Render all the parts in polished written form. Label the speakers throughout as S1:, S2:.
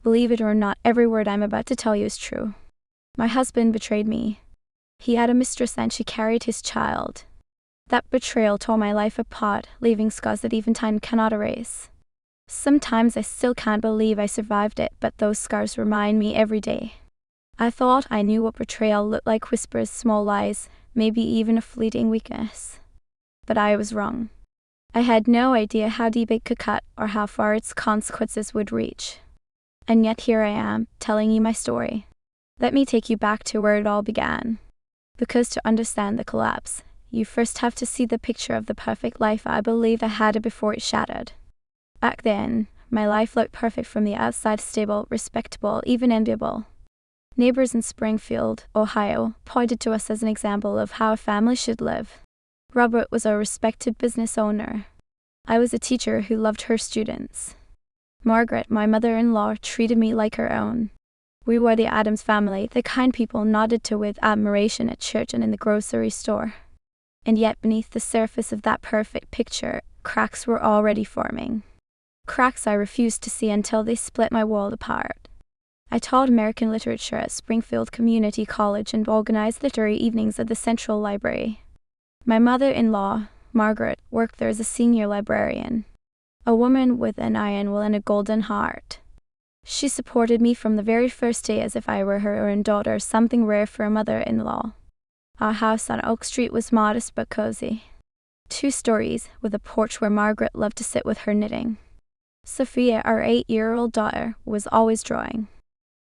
S1: Believe it or not, every word I'm about to tell you is true. My husband betrayed me. He had a mistress and she carried his child. That betrayal tore my life apart, leaving scars that even time cannot erase. Sometimes I still can't believe I survived it, but those scars remind me every day. I thought I knew what betrayal looked like: whispers, small lies, maybe even a fleeting weakness. But I was wrong. I had no idea how deep it could cut or how far its consequences would reach. And yet here I am, telling you my story. Let me take you back to where it all began. Because to understand the collapse, you first have to see the picture of the perfect life I believed I had it before it shattered. Back then, my life looked perfect from the outside: stable, respectable, even enviable. Neighbors in Springfield, Ohio, pointed to us as an example of how a family should live. Robert was a respected business owner. I was a teacher who loved her students. Margaret, my mother-in-law, treated me like her own. We were the Addams family, the kind people nodded to with admiration at church and in the grocery store. And yet beneath the surface of that perfect picture, cracks were already forming. Cracks I refused to see until they split my world apart. I taught American literature at Springfield Community College and organized literary evenings at the Central Library. My mother-in-law, Margaret, worked there as a senior librarian. A woman with an iron will and a golden heart. She supported me from the very first day as if I were her own daughter, something rare for a mother-in-law. Our house on Oak Street was modest but cozy. 2 stories, with a porch where Margaret loved to sit with her knitting. Sophia, our 8-year-old daughter, was always drawing.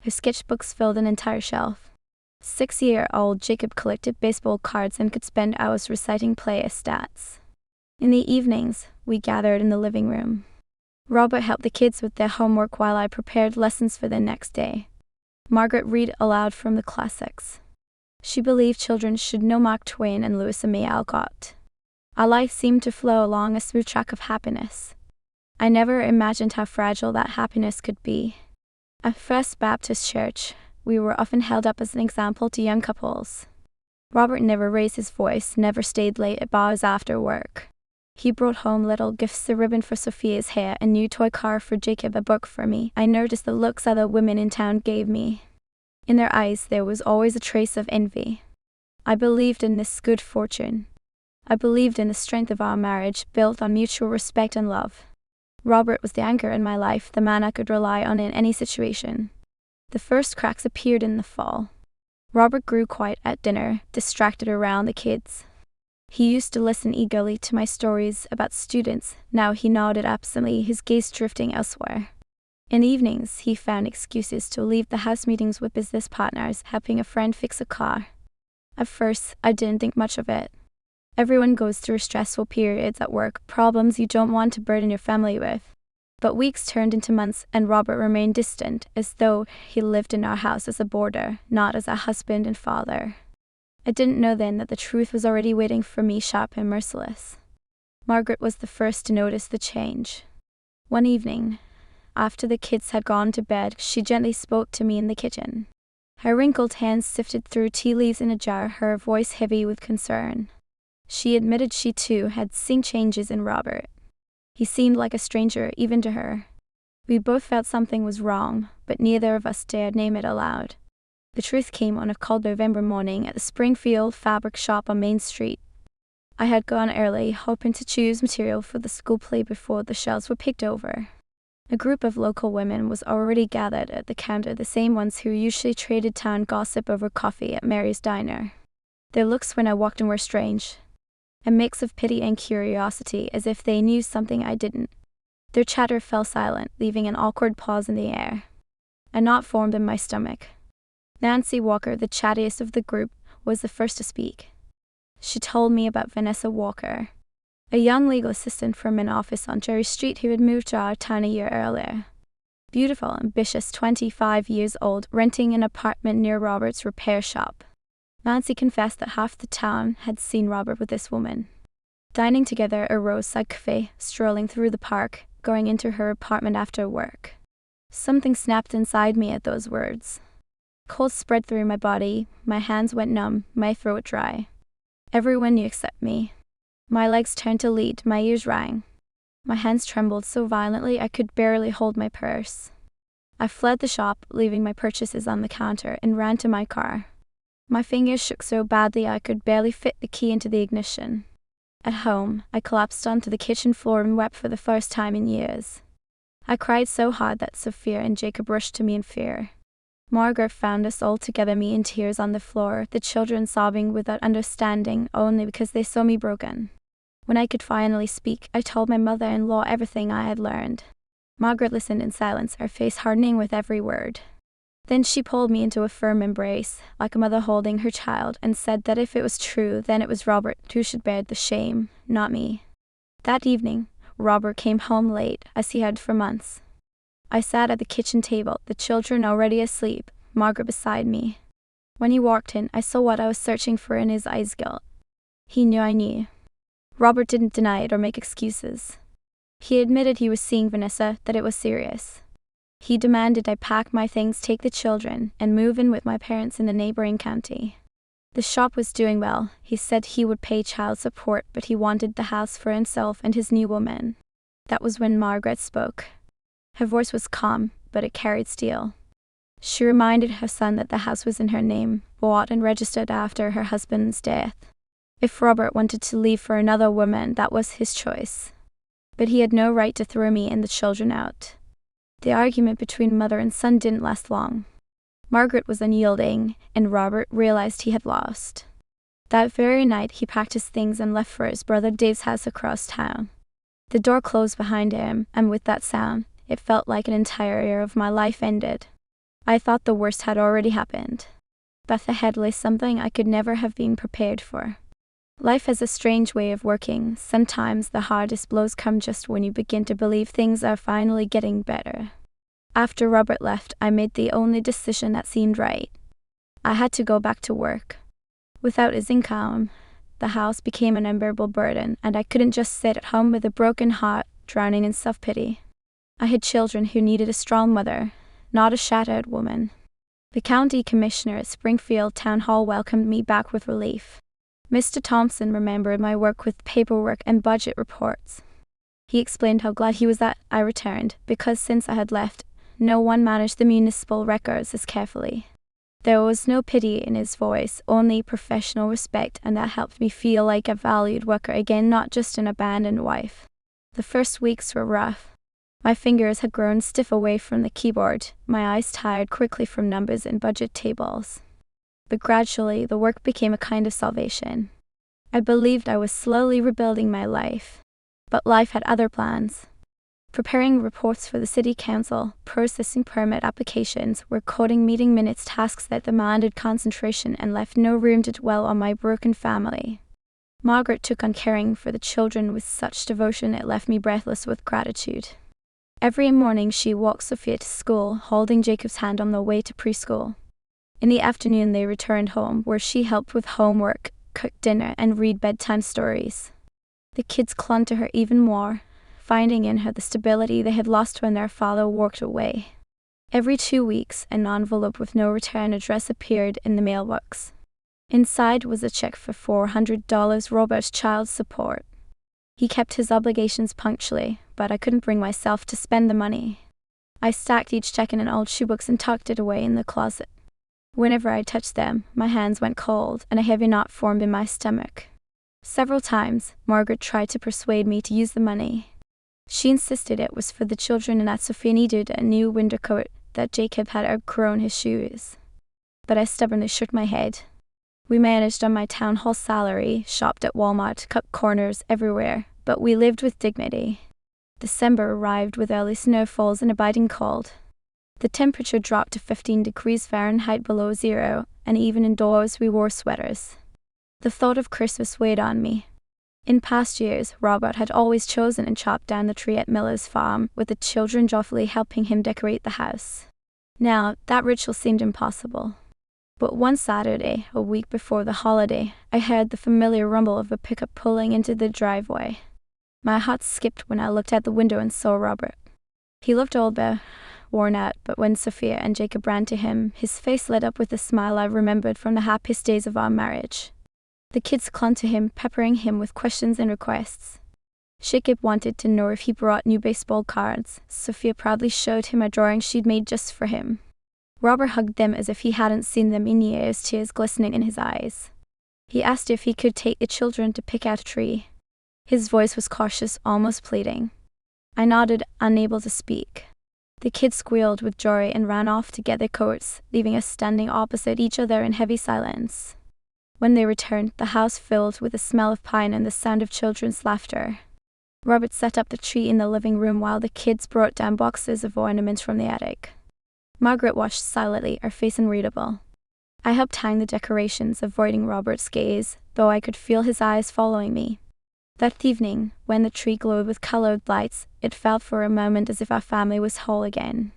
S1: Her sketchbooks filled an entire shelf. 6-year-old Jacob collected baseball cards and could spend hours reciting player stats. In the evenings, we gathered in the living room. Robert helped the kids with their homework while I prepared lessons for the next day. Margaret read aloud from the classics. She believed children should know Mark Twain and Lewis and May Alcott. Our life seemed to flow along a smooth track of happiness. I never imagined how fragile that happiness could be. At First Baptist Church, we were often held up as an example to young couples. Robert never raised his voice, never stayed late at bars after work. He brought home little gifts: a ribbon for Sophia's hair, a new toy car for Jacob, a book for me. I noticed the looks other women in town gave me. In their eyes there was always a trace of envy. I believed in this good fortune. I believed in the strength of our marriage, built on mutual respect and love. Robert was the anchor in my life, the man I could rely on in any situation. The first cracks appeared in the fall. Robert grew quiet at dinner, distracted around the kids. He used to listen eagerly to my stories about students. Now he nodded absently, his gaze drifting elsewhere. In evenings, he found excuses to leave the house meetings with business partners, helping a friend fix a car. At first, I didn't think much of it. Everyone goes through stressful periods at work, problems you don't want to burden your family with. But weeks turned into months, and Robert remained distant, as though he lived in our house as a boarder, not as a husband and father. I didn't know then that the truth was already waiting for me, sharp and merciless. Margaret was the first to notice the change. One evening, after the kids had gone to bed, she gently spoke to me in the kitchen. Her wrinkled hands sifted through tea leaves in a jar, her voice heavy with concern. She admitted she too had seen changes in Robert. He seemed like a stranger, even to her. We both felt something was wrong, but neither of us dared name it aloud. The truth came on a cold November morning at the Springfield fabric shop on Main Street. I had gone early, hoping to choose material for the school play before the shelves were picked over. A group of local women was already gathered at the counter, the same ones who usually traded town gossip over coffee at Mary's Diner. Their looks when I walked in were strange. A mix of pity and curiosity, as if they knew something I didn't. Their chatter fell silent, leaving an awkward pause in the air. A knot formed in my stomach. Nancy Walker, the chattiest of the group, was the first to speak. She told me about Vanessa Walker, a young legal assistant from an office on Cherry Street who had moved to our town a year earlier. Beautiful, ambitious, 25 years old, renting an apartment near Robert's repair shop. Nancy confessed that half the town had seen Robert with this woman. Dining together at a roadside cafe, strolling through the park, going into her apartment after work. Something snapped inside me at those words. Cold spread through my body, my hands went numb, my throat dry. Everyone knew except me. My legs turned to lead, my ears rang. My hands trembled so violently I could barely hold my purse. I fled the shop, leaving my purchases on the counter, and ran to my car. My fingers shook so badly I could barely fit the key into the ignition. At home, I collapsed onto the kitchen floor and wept for the first time in years. I cried so hard that Sophia and Jacob rushed to me in fear. Margaret found us all together, me in tears on the floor, the children sobbing without understanding, only because they saw me broken. When I could finally speak, I told my mother-in-law everything I had learned. Margaret listened in silence, her face hardening with every word. Then she pulled me into a firm embrace, like a mother holding her child, and said that if it was true, then it was Robert who should bear the shame, not me. That evening, Robert came home late, as he had for months. I sat at the kitchen table, the children already asleep, Margaret beside me. When he walked in, I saw what I was searching for in his eyes: guilt. He knew I knew. Robert didn't deny it or make excuses. He admitted he was seeing Vanessa, that it was serious. He demanded I pack my things, take the children, and move in with my parents in the neighboring county. The shop was doing well. He said he would pay child support, but he wanted the house for himself and his new woman. That was when Margaret spoke. Her voice was calm, but it carried steel. She reminded her son that the house was in her name, bought and registered after her husband's death. If Robert wanted to leave for another woman, that was his choice. But he had no right to throw me and the children out. The argument between mother and son didn't last long. Margaret was unyielding, and Robert realized he had lost. That very night, he packed his things and left for his brother Dave's house across town. The door closed behind him, and with that sound, it felt like an entire year of my life ended. I thought the worst had already happened. But ahead lay something I could never have been prepared for. Life has a strange way of working. Sometimes the hardest blows come just when you begin to believe things are finally getting better. After Robert left, I made the only decision that seemed right. I had to go back to work. Without his income, the house became an unbearable burden, and I couldn't just sit at home with a broken heart, drowning in self-pity. I had children who needed a strong mother, not a shattered woman. The county commissioner at Springfield Town Hall welcomed me back with relief. Mr. Thompson remembered my work with paperwork and budget reports. He explained how glad he was that I returned, because since I had left, no one managed the municipal records as carefully. There was no pity in his voice, only professional respect, and that helped me feel like a valued worker again, not just an abandoned wife. The first weeks were rough. My fingers had grown stiff away from the keyboard, my eyes tired quickly from numbers and budget tables. But gradually, the work became a kind of salvation. I believed I was slowly rebuilding my life. But life had other plans. Preparing reports for the city council, processing permit applications, recording meeting minutes, tasks that demanded concentration and left no room to dwell on my broken family. Margaret took on caring for the children with such devotion it left me breathless with gratitude. Every morning she walked Sophia to school, holding Jacob's hand on the way to preschool. In the afternoon they returned home, where she helped with homework, cooked dinner, and read bedtime stories. The kids clung to her even more, finding in her the stability they had lost when their father walked away. Every 2 weeks, an envelope with no return address appeared in the mailbox. Inside was a check for $400 Robert's child support. He kept his obligations punctually, but I couldn't bring myself to spend the money. I stacked each check in an old shoebox and tucked it away in the closet. Whenever I touched them, my hands went cold, and a heavy knot formed in my stomach. Several times, Margaret tried to persuade me to use the money. She insisted it was for the children and that Sophia needed a new winter coat, that Jacob had outgrown his shoes. But I stubbornly shook my head. We managed on my town hall salary, shopped at Walmart, cut corners everywhere, but we lived with dignity. December arrived with early snowfalls and a biting cold. The temperature dropped to 15 degrees Fahrenheit below zero, and even indoors we wore sweaters. The thought of Christmas weighed on me. In past years, Robert had always chosen and chopped down the tree at Miller's farm, with the children joyfully helping him decorate the house. Now, that ritual seemed impossible. But one Saturday, a week before the holiday, I heard the familiar rumble of a pickup pulling into the driveway. My heart skipped when I looked out the window and saw Robert. He looked older, worn out, but when Sophia and Jacob ran to him, his face lit up with the smile I remembered from the happiest days of our marriage. The kids clung to him, peppering him with questions and requests. Jacob wanted to know if he brought new baseball cards. Sophia proudly showed him a drawing she'd made just for him. Robert hugged them as if he hadn't seen them in years, tears glistening in his eyes. He asked if he could take the children to pick out a tree. His voice was cautious, almost pleading. I nodded, unable to speak. The kids squealed with joy and ran off to get their coats, leaving us standing opposite each other in heavy silence. When they returned, the house filled with the smell of pine and the sound of children's laughter. Robert set up the tree in the living room while the kids brought down boxes of ornaments from the attic. Margaret watched silently, her face unreadable. I helped hang the decorations, avoiding Robert's gaze, though I could feel his eyes following me. That evening, when the tree glowed with colored lights, it felt for a moment as if our family was whole again.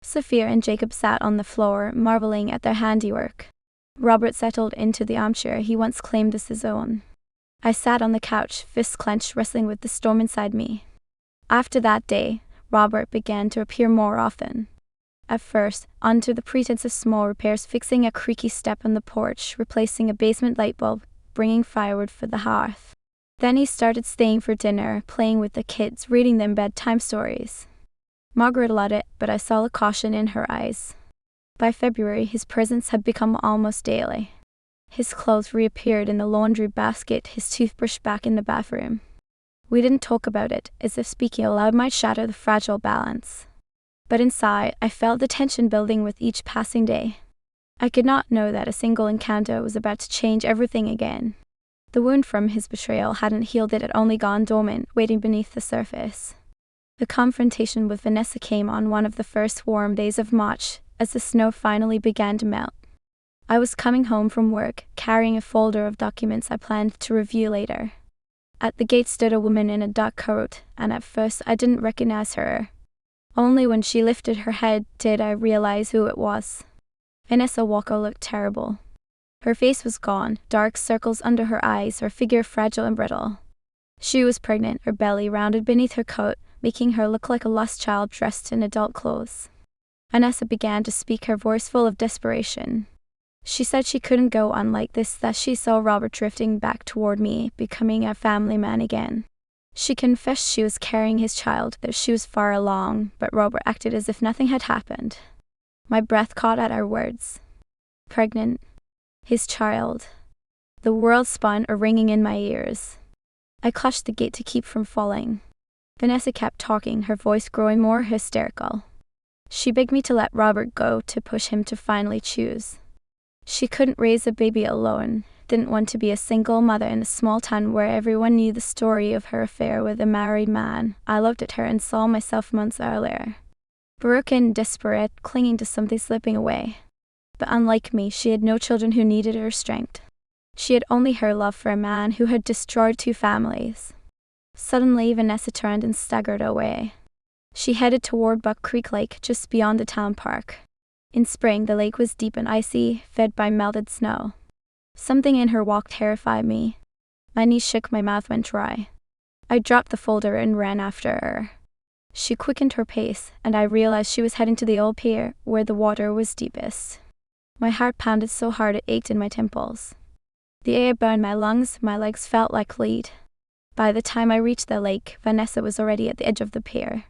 S1: Sophia and Jacob sat on the floor, marveling at their handiwork. Robert settled into the armchair he once claimed as his own. I sat on the couch, fists clenched, wrestling with the storm inside me. After that day, Robert began to appear more often. At first, under the pretense of small repairs, fixing a creaky step on the porch, replacing a basement light bulb, bringing firewood for the hearth. Then he started staying for dinner, playing with the kids, reading them bedtime stories. Margaret loved it, but I saw the caution in her eyes. By February, his presence had become almost daily. His clothes reappeared in the laundry basket, his toothbrush back in the bathroom. We didn't talk about it, as if speaking aloud might shatter the fragile balance. But inside, I felt the tension building with each passing day. I could not know that a single encounter was about to change everything again. The wound from his betrayal hadn't healed, it had only gone dormant, waiting beneath the surface. The confrontation with Vanessa came on one of the first warm days of March, as the snow finally began to melt. I was coming home from work, carrying a folder of documents I planned to review later. At the gate stood a woman in a dark coat, and at first I didn't recognize her. Only when she lifted her head did I realize who it was. Vanessa Walker looked terrible. Her face was gone, dark circles under her eyes, her figure fragile and brittle. She was pregnant, her belly rounded beneath her coat, making her look like a lost child dressed in adult clothes. Vanessa began to speak, her voice full of desperation. She said she couldn't go on like this, that she saw Robert drifting back toward me, becoming a family man again. She confessed she was carrying his child, that she was far along, but Robert acted as if nothing had happened. My breath caught at our words. Pregnant. His child. The world spun, a ringing in my ears. I clutched the gate to keep from falling. Vanessa kept talking, her voice growing more hysterical. She begged me to let Robert go, to push him to finally choose. She couldn't raise a baby alone, didn't want to be a single mother in a small town where everyone knew the story of her affair with a married man. I looked at her and saw myself months earlier. Broken, desperate, clinging to something slipping away. But unlike me, she had no children who needed her strength. She had only her love for a man who had destroyed 2 families. Suddenly, Vanessa turned and staggered away. She headed toward Buck Creek Lake, just beyond the town park. In spring, the lake was deep and icy, fed by melted snow. Something in her walk terrified me. My knees shook, my mouth went dry. I dropped the folder and ran after her. She quickened her pace, and I realized she was heading to the old pier, where the water was deepest. My heart pounded so hard it ached in my temples. The air burned my lungs, my legs felt like lead. By the time I reached the lake, Vanessa was already at the edge of the pier.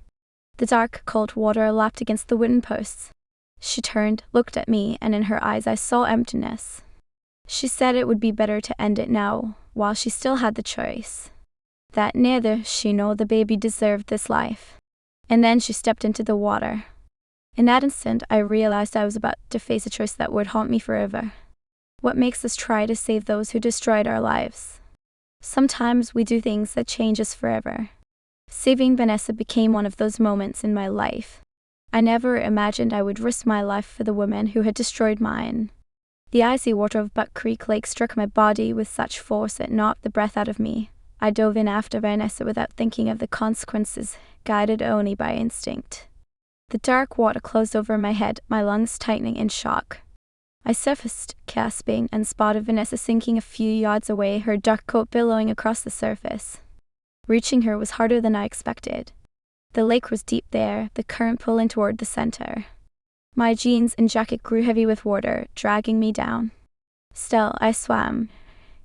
S1: The dark, cold water lapped against the wooden posts. She turned, looked at me, and in her eyes I saw emptiness. She said it would be better to end it now, while she still had the choice. That neither she nor the baby deserved this life. And then she stepped into the water. In that instant, I realized I was about to face a choice that would haunt me forever. What makes us try to save those who destroyed our lives? Sometimes we do things that change us forever. Saving Vanessa became one of those moments in my life. I never imagined I would risk my life for the woman who had destroyed mine. The icy water of Buck Creek Lake struck my body with such force it knocked the breath out of me. I dove in after Vanessa without thinking of the consequences, guided only by instinct. The dark water closed over my head, my lungs tightening in shock. I surfaced, gasping, and spotted Vanessa sinking a few yards away, her dark coat billowing across the surface. Reaching her was harder than I expected. The lake was deep there, the current pulling toward the center. My jeans and jacket grew heavy with water, dragging me down. Still, I swam,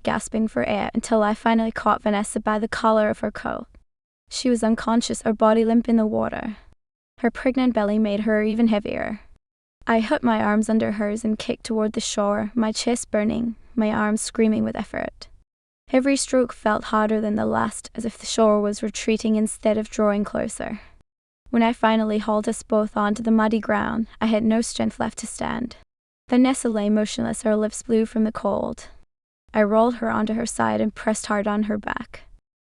S1: gasping for air, until I finally caught Vanessa by the collar of her coat. She was unconscious, her body limp in the water. Her pregnant belly made her even heavier. I hooked my arms under hers and kicked toward the shore, my chest burning, my arms screaming with effort. Every stroke felt harder than the last, as if the shore was retreating instead of drawing closer. When I finally hauled us both onto the muddy ground, I had no strength left to stand. Vanessa lay motionless, her lips blue from the cold. I rolled her onto her side and pressed hard on her back.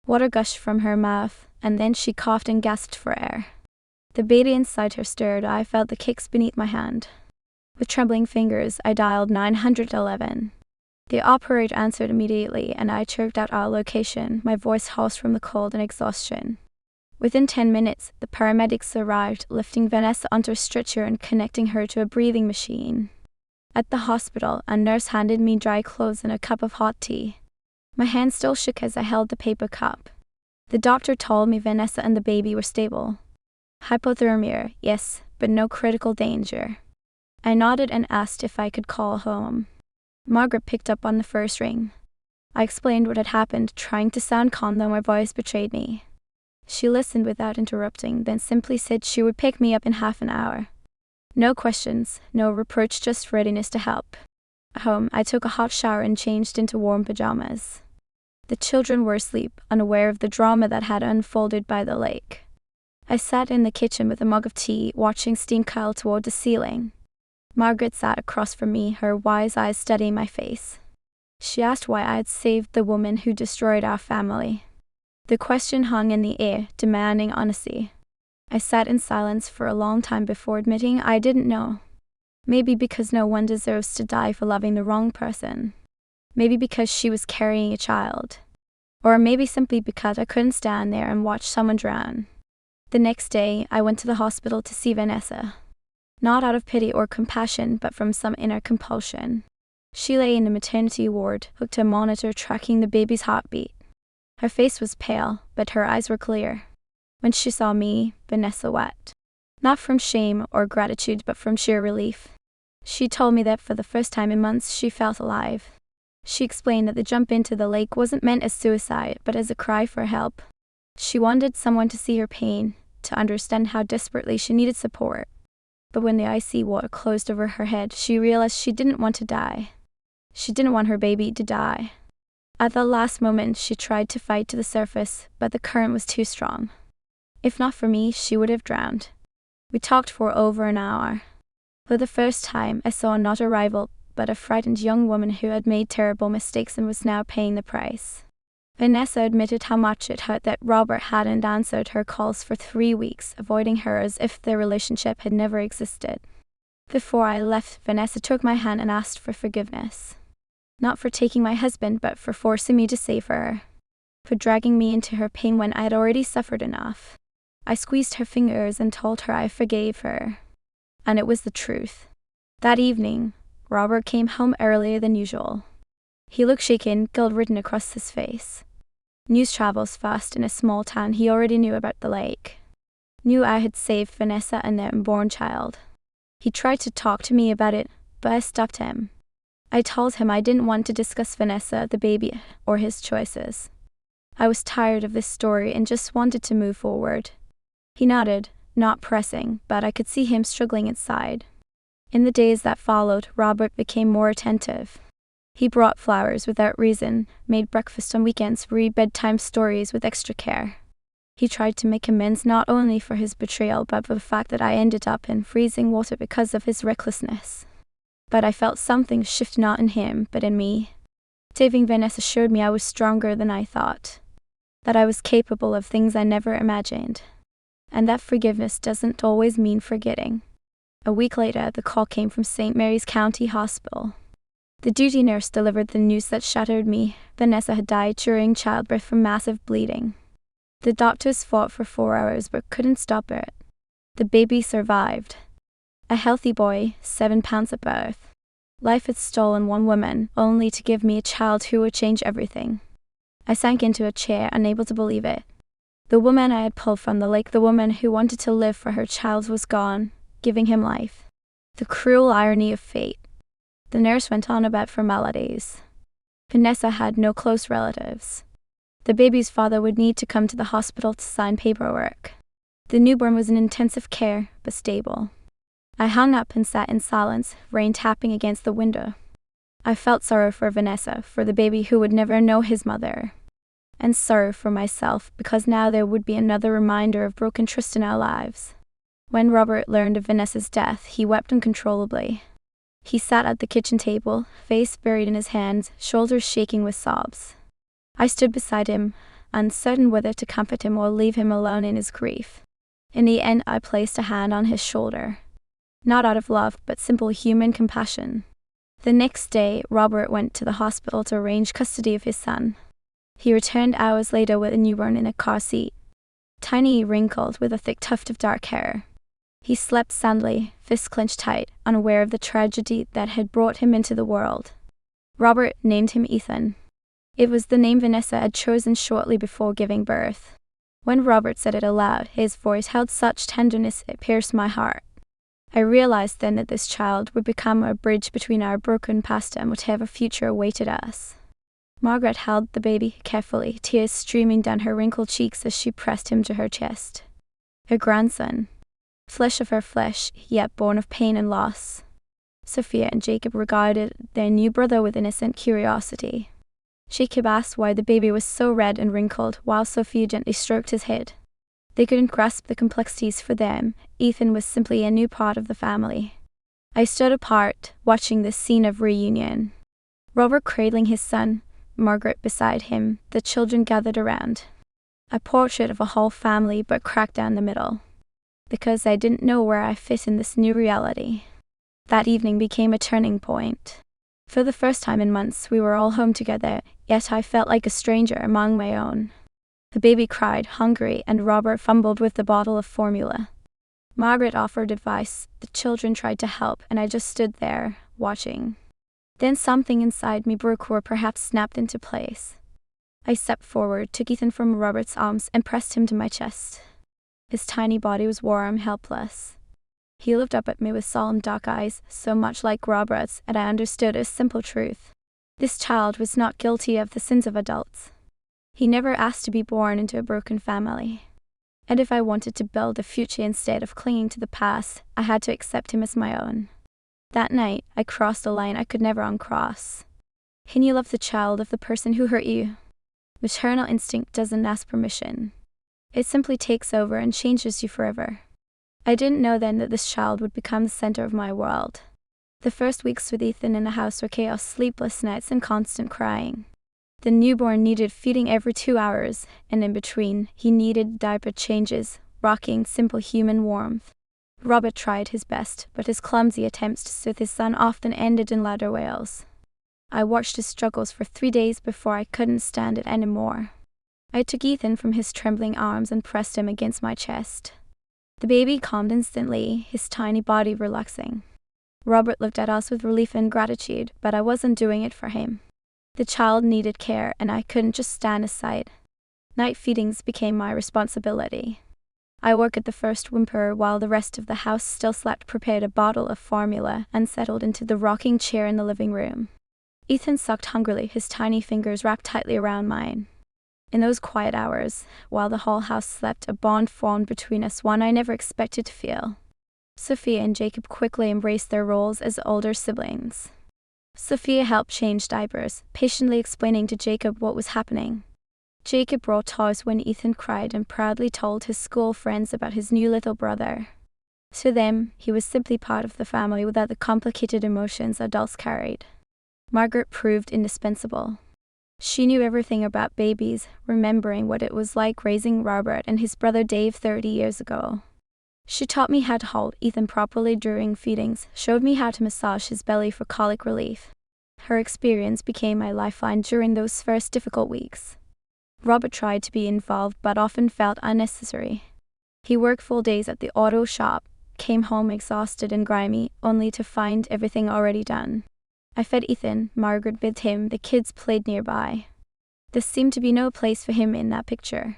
S1: Water gushed from her mouth, and then she coughed and gasped for air. The baby inside her stirred. I felt the kicks beneath my hand. With trembling fingers, I dialed 911. The operator answered immediately, and I chirped out our location, my voice hoarse from the cold and exhaustion. Within 10 minutes, the paramedics arrived, lifting Vanessa onto a stretcher and connecting her to a breathing machine. At the hospital, a nurse handed me dry clothes and a cup of hot tea. My hand still shook as I held the paper cup. The doctor told me Vanessa and the baby were stable. Hypothermia, yes, but no critical danger. I nodded and asked if I could call home. Margaret picked up on the first ring. I explained what had happened, trying to sound calm though my voice betrayed me. She listened without interrupting, then simply said she would pick me up in half an hour. No questions, no reproach, just readiness to help. Home, I took a hot shower and changed into warm pajamas. The children were asleep, unaware of the drama that had unfolded by the lake. I sat in the kitchen with a mug of tea, watching steam curl toward the ceiling. Margaret sat across from me, her wise eyes studying my face. She asked why I had saved the woman who destroyed our family. The question hung in the air, demanding honesty. I sat in silence for a long time before admitting I didn't know. Maybe because no one deserves to die for loving the wrong person. Maybe because she was carrying a child. Or maybe simply because I couldn't stand there and watch someone drown. The next day, I went to the hospital to see Vanessa. Not out of pity or compassion, but from some inner compulsion. She lay in the maternity ward, hooked to a monitor tracking the baby's heartbeat. Her face was pale, but her eyes were clear. When she saw me, Vanessa wept. Not from shame or gratitude, but from sheer relief. She told me that for the first time in months she felt alive. She explained that the jump into the lake wasn't meant as suicide, but as a cry for help. She wanted someone to see her pain, to understand how desperately she needed support. But when the icy water closed over her head, she realized she didn't want to die. She didn't want her baby to die. At the last moment, she tried to fight to the surface, but the current was too strong. If not for me, she would have drowned. We talked for over an hour. For the first time, I saw not a rival, but a frightened young woman who had made terrible mistakes and was now paying the price. Vanessa admitted how much it hurt that Robert hadn't answered her calls for 3 weeks, avoiding her as if their relationship had never existed. Before I left, Vanessa took my hand and asked for forgiveness. Not for taking my husband, but for forcing me to save her. For dragging me into her pain when I had already suffered enough. I squeezed her fingers and told her I forgave her. And it was the truth. That evening, Robert came home earlier than usual. He looked shaken, guilt written across his face. News travels fast in a small town. He already knew about the lake. Knew I had saved Vanessa and their unborn child. He tried to talk to me about it, but I stopped him. I told him I didn't want to discuss Vanessa, the baby, or his choices. I was tired of this story and just wanted to move forward. He nodded, not pressing, but I could see him struggling inside. In the days that followed, Robert became more attentive. He brought flowers without reason, made breakfast on weekends, read bedtime stories with extra care. He tried to make amends not only for his betrayal, but for the fact that I ended up in freezing water because of his recklessness. But I felt something shift not in him, but in me. Saving Vanessa showed me I was stronger than I thought. That I was capable of things I never imagined. And that forgiveness doesn't always mean forgetting. A week later, the call came from St. Mary's County Hospital. The duty nurse delivered the news that shattered me. Vanessa had died during childbirth from massive bleeding. The doctors fought for 4 hours but couldn't stop it. The baby survived. A healthy boy, 7 pounds at birth. Life had stolen one woman, only to give me a child who would change everything. I sank into a chair, unable to believe it. The woman I had pulled from the lake, the woman who wanted to live for her child, was gone, giving him life. The cruel irony of fate. The nurse went on about formalities. Vanessa had no close relatives. The baby's father would need to come to the hospital to sign paperwork. The newborn was in intensive care, but stable. I hung up and sat in silence, rain tapping against the window. I felt sorrow for Vanessa, for the baby who would never know his mother. And sorrow for myself, because now there would be another reminder of broken trust in our lives. When Robert learned of Vanessa's death, he wept uncontrollably. He sat at the kitchen table, face buried in his hands, shoulders shaking with sobs. I stood beside him, uncertain whether to comfort him or leave him alone in his grief. In the end, I placed a hand on his shoulder. Not out of love, but simple human compassion. The next day, Robert went to the hospital to arrange custody of his son. He returned hours later with a newborn in a car seat. Tiny, wrinkled, with a thick tuft of dark hair. He slept soundly, fists clenched tight, unaware of the tragedy that had brought him into the world. Robert named him Ethan. It was the name Vanessa had chosen shortly before giving birth. When Robert said it aloud, his voice held such tenderness it pierced my heart. I realized then that this child would become a bridge between our broken past and whatever future awaited us. Margaret held the baby carefully, tears streaming down her wrinkled cheeks as she pressed him to her chest. Her grandson. Flesh of her flesh, yet born of pain and loss. Sophia and Jacob regarded their new brother with innocent curiosity. Jacob asked why the baby was so red and wrinkled, while Sophia gently stroked his head. They couldn't grasp the complexities for them. Ethan was simply a new part of the family. I stood apart, watching this scene of reunion. Robert cradling his son, Margaret beside him, the children gathered around. A portrait of a whole family, but cracked down the middle. Because I didn't know where I fit in this new reality. That evening became a turning point. For the first time in months, we were all home together, yet I felt like a stranger among my own. The baby cried, hungry, and Robert fumbled with the bottle of formula. Margaret offered advice, the children tried to help, and I just stood there, watching. Then something inside me broke or perhaps snapped into place. I stepped forward, took Ethan from Robert's arms, and pressed him to my chest. His tiny body was warm, helpless. He looked up at me with solemn dark eyes, so much like Robert's, and I understood a simple truth. This child was not guilty of the sins of adults. He never asked to be born into a broken family. And if I wanted to build a future instead of clinging to the past, I had to accept him as my own. That night, I crossed a line I could never uncross. Can you love the child of the person who hurt you? Maternal instinct doesn't ask permission. It simply takes over and changes you forever. I didn't know then that this child would become the center of my world. The first weeks with Ethan in the house were chaos, sleepless nights, and constant crying. The newborn needed feeding every 2 hours, and in between, he needed diaper changes, rocking, simple human warmth. Robert tried his best, but his clumsy attempts to soothe his son often ended in louder wails. I watched his struggles for 3 days before I couldn't stand it anymore. I took Ethan from his trembling arms and pressed him against my chest. The baby calmed instantly, his tiny body relaxing. Robert looked at us with relief and gratitude, but I wasn't doing it for him. The child needed care, and I couldn't just stand aside. Night feedings became my responsibility. I woke at the first whimper while the rest of the house still slept, prepared a bottle of formula, and settled into the rocking chair in the living room. Ethan sucked hungrily, his tiny fingers wrapped tightly around mine. In those quiet hours, while the whole house slept, a bond formed between us, one I never expected to feel. Sophia and Jacob quickly embraced their roles as older siblings. Sophia helped change diapers, patiently explaining to Jacob what was happening. Jacob brought toys when Ethan cried and proudly told his school friends about his new little brother. To them, he was simply part of the family without the complicated emotions adults carried. Margaret proved indispensable. She knew everything about babies, remembering what it was like raising Robert and his brother Dave 30 years ago. She taught me how to hold Ethan properly during feedings, showed me how to massage his belly for colic relief. Her experience became my lifeline during those first difficult weeks. Robert tried to be involved but often felt unnecessary. He worked full days at the auto shop, came home exhausted and grimy, only to find everything already done. I fed Ethan, Margaret bathed him, the kids played nearby. There seemed to be no place for him in that picture.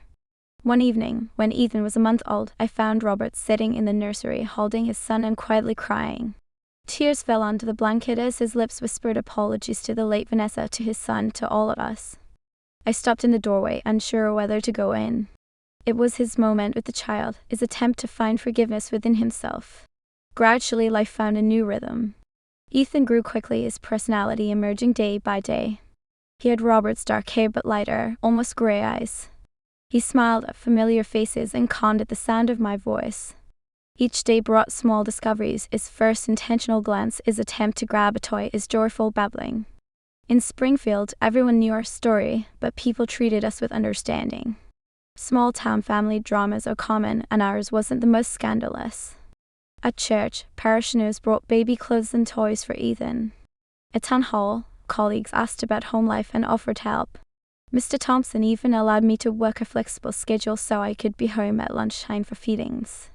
S1: One evening, when Ethan was a month old, I found Robert sitting in the nursery holding his son and quietly crying. Tears fell onto the blanket as his lips whispered apologies to the late Vanessa, to his son, to all of us. I stopped in the doorway, unsure whether to go in. It was his moment with the child, his attempt to find forgiveness within himself. Gradually, life found a new rhythm. Ethan grew quickly, his personality emerging day by day. He had Robert's dark hair but lighter, almost grey eyes. He smiled at familiar faces and conned at the sound of my voice. Each day brought small discoveries, his first intentional glance, his attempt to grab a toy, his joyful babbling. In Springfield, everyone knew our story, but people treated us with understanding. Small-town family dramas are common, and ours wasn't the most scandalous. At church, parishioners brought baby clothes and toys for Ethan. At town hall, colleagues asked about home life and offered help. Mr. Thompson even allowed me to work a flexible schedule so I could be home at lunchtime for feedings.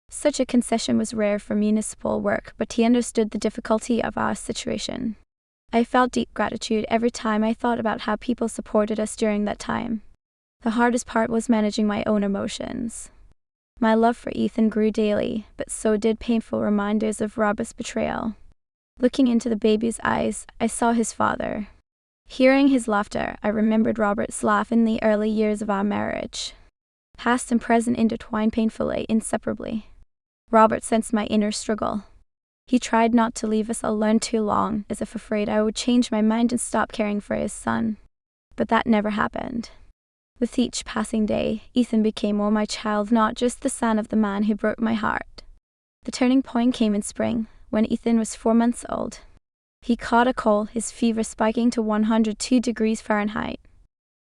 S1: Such a concession was rare for municipal work, but he understood the difficulty of our situation. I felt deep gratitude every time I thought about how people supported us during that time. The hardest part was managing my own emotions. My love for Ethan grew daily, but so did painful reminders of Robert's betrayal. Looking into the baby's eyes, I saw his father. Hearing his laughter, I remembered Robert's laugh in the early years of our marriage. Past and present intertwined painfully, inseparably. Robert sensed my inner struggle. He tried not to leave us alone too long, as if afraid I would change my mind and stop caring for his son. But that never happened. With each passing day, Ethan became more my child, not just the son of the man who broke my heart. The turning point came in spring, when Ethan was 4 months old. He caught a cold, his fever spiking to 102 degrees Fahrenheit.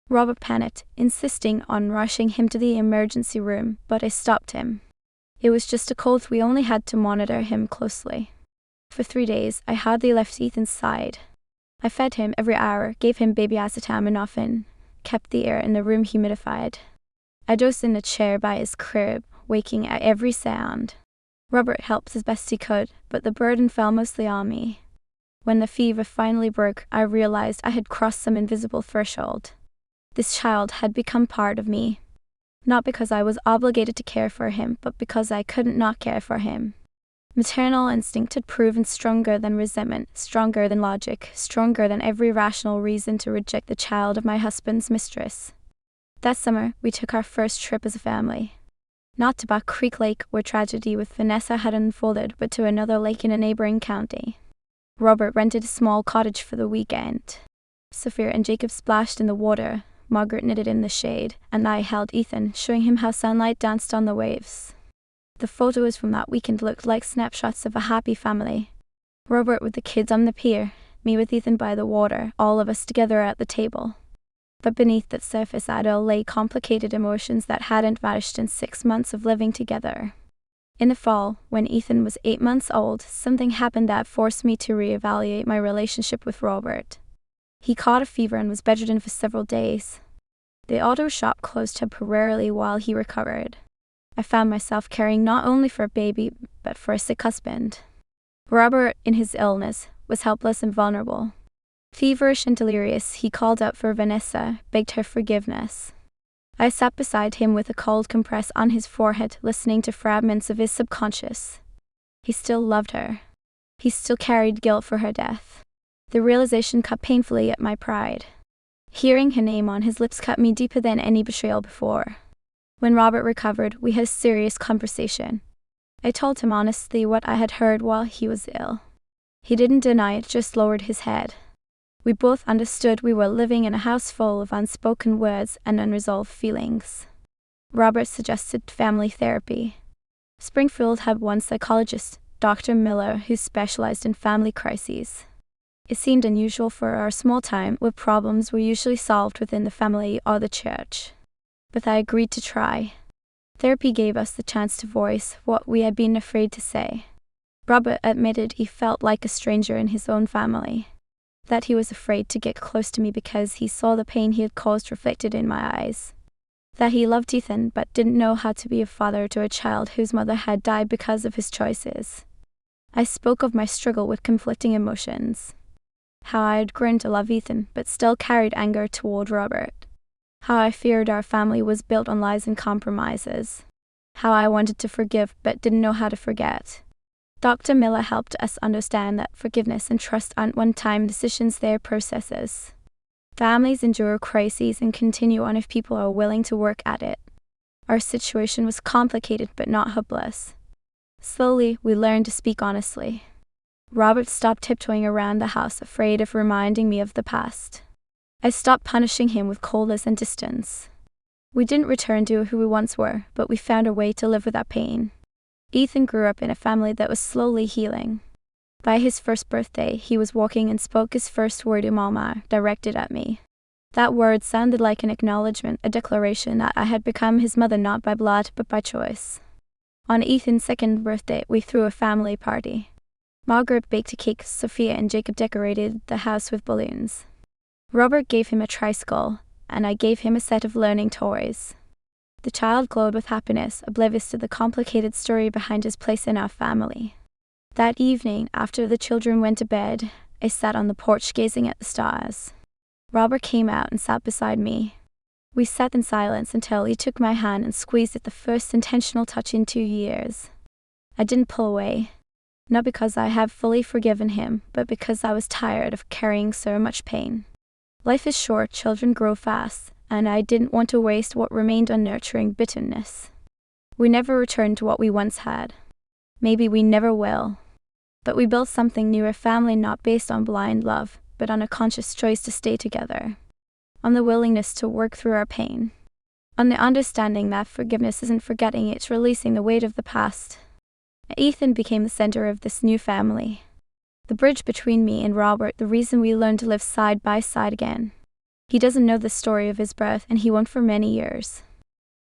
S1: Robert panicked, insisting on rushing him to the emergency room, but I stopped him. It was just a cold, we only had to monitor him closely. For 3 days, I hardly left Ethan's side. I fed him every hour, gave him baby acetaminophen, kept the air in the room humidified. I dozed in a chair by his crib, waking at every sound. Robert helped as best he could, but the burden fell mostly on me. When the fever finally broke, I realized I had crossed some invisible threshold. This child had become part of me. Not because I was obligated to care for him, but because I couldn't not care for him. Maternal instinct had proven stronger than resentment, stronger than logic, stronger than every rational reason to reject the child of my husband's mistress. That summer, we took our first trip as a family. Not to Buck Creek Lake, where tragedy with Vanessa had unfolded, but to another lake in a neighboring county. Robert rented a small cottage for the weekend. Sophia and Jacob splashed in the water, Margaret knitted in the shade, and I held Ethan, showing him how sunlight danced on the waves. The photos from that weekend looked like snapshots of a happy family. Robert with the kids on the pier, me with Ethan by the water, all of us together at the table. But beneath that surface idyll lay complicated emotions that hadn't vanished in 6 months of living together. In the fall, when Ethan was 8 months old, something happened that forced me to reevaluate my relationship with Robert. He caught a fever and was bedridden for several days. The auto shop closed temporarily while he recovered. I found myself caring not only for a baby, but for a sick husband. Robert, in his illness, was helpless and vulnerable. Feverish and delirious, he called out for Vanessa, begged her forgiveness. I sat beside him with a cold compress on his forehead, listening to fragments of his subconscious. He still loved her. He still carried guilt for her death. The realization cut painfully at my pride. Hearing her name on his lips cut me deeper than any betrayal before. When Robert recovered, we had a serious conversation. I told him honestly what I had heard while he was ill. He didn't deny it, just lowered his head. We both understood we were living in a house full of unspoken words and unresolved feelings. Robert suggested family therapy. Springfield had one psychologist, Dr. Miller, who specialized in family crises. It seemed unusual for our small town, where problems were usually solved within the family or the church. But I agreed to try. Therapy gave us the chance to voice what we had been afraid to say. Robert admitted he felt like a stranger in his own family. That he was afraid to get close to me because he saw the pain he had caused reflected in my eyes. That he loved Ethan but didn't know how to be a father to a child whose mother had died because of his choices. I spoke of my struggle with conflicting emotions. How I had grown to love Ethan but still carried anger toward Robert. How I feared our family was built on lies and compromises. How I wanted to forgive but didn't know how to forget. Dr. Miller helped us understand that forgiveness and trust aren't one-time decisions, they're processes. Families endure crises and continue on if people are willing to work at it. Our situation was complicated but not hopeless. Slowly, we learned to speak honestly. Robert stopped tiptoeing around the house, afraid of reminding me of the past. I stopped punishing him with coldness and distance. We didn't return to who we once were, but we found a way to live without pain. Ethan grew up in a family that was slowly healing. By his first birthday, he was walking and spoke his first word, "Mama," directed at me. That word sounded like an acknowledgement, a declaration that I had become his mother not by blood but by choice. On Ethan's second birthday, we threw a family party. Margaret baked a cake, Sophia and Jacob decorated the house with balloons. Robert gave him a tricycle, and I gave him a set of learning toys. The child glowed with happiness, oblivious to the complicated story behind his place in our family. That evening, after the children went to bed, I sat on the porch gazing at the stars. Robert came out and sat beside me. We sat in silence until he took my hand and squeezed it, the first intentional touch in 2 years. I didn't pull away, not because I have fully forgiven him, but because I was tired of carrying so much pain. Life is short, children grow fast, and I didn't want to waste what remained on nurturing bitterness. We never returned to what we once had. Maybe we never will. But we built something new, a family not based on blind love, but on a conscious choice to stay together. On the willingness to work through our pain. On the understanding that forgiveness isn't forgetting, it's releasing the weight of the past. Ethan became the center of this new family. The bridge between me and Robert, the reason we learned to live side by side again. He doesn't know the story of his birth, and he won't for many years.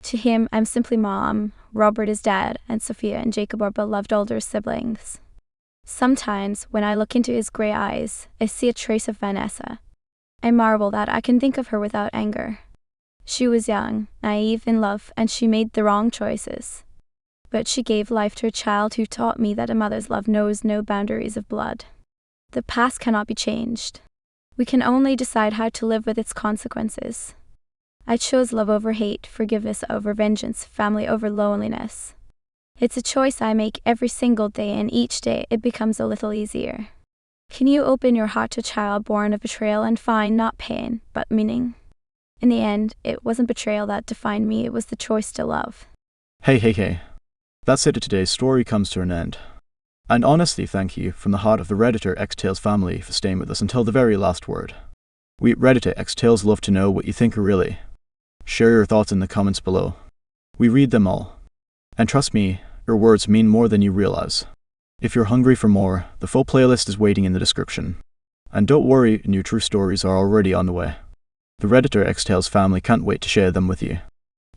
S1: To him, I'm simply Mom, Robert is Dad, and Sophia and Jacob are beloved older siblings. Sometimes, when I look into his gray eyes, I see a trace of Vanessa. I marvel that I can think of her without anger. She was young, naive in love, and she made the wrong choices. But she gave life to a child who taught me that a mother's love knows no boundaries of blood. The past cannot be changed. We can only decide how to live with its consequences. I chose love over hate, forgiveness over vengeance, family over loneliness. It's a choice I make every single day, and each day it becomes a little easier. Can you open your heart to a child born of betrayal and find not pain, but meaning? In the end, it wasn't betrayal that defined me, it was the choice to love.
S2: Hey. That's it, today's story comes to an end. And honestly, thank you from the heart of the Redditor-X-Tales family for staying with us until the very last word. We at Redditor-X-Tales love to know what you think really. Share your thoughts in the comments below. We read them all. And trust me, your words mean more than you realize. If you're hungry for more, the full playlist is waiting in the description. And don't worry, new true stories are already on the way. The Redditor-X-Tales family can't wait to share them with you.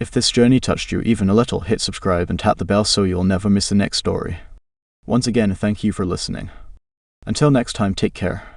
S2: If this journey touched you even a little, hit subscribe and tap the bell so you'll never miss the next story. Once again, thank you for listening. Until next time, take care.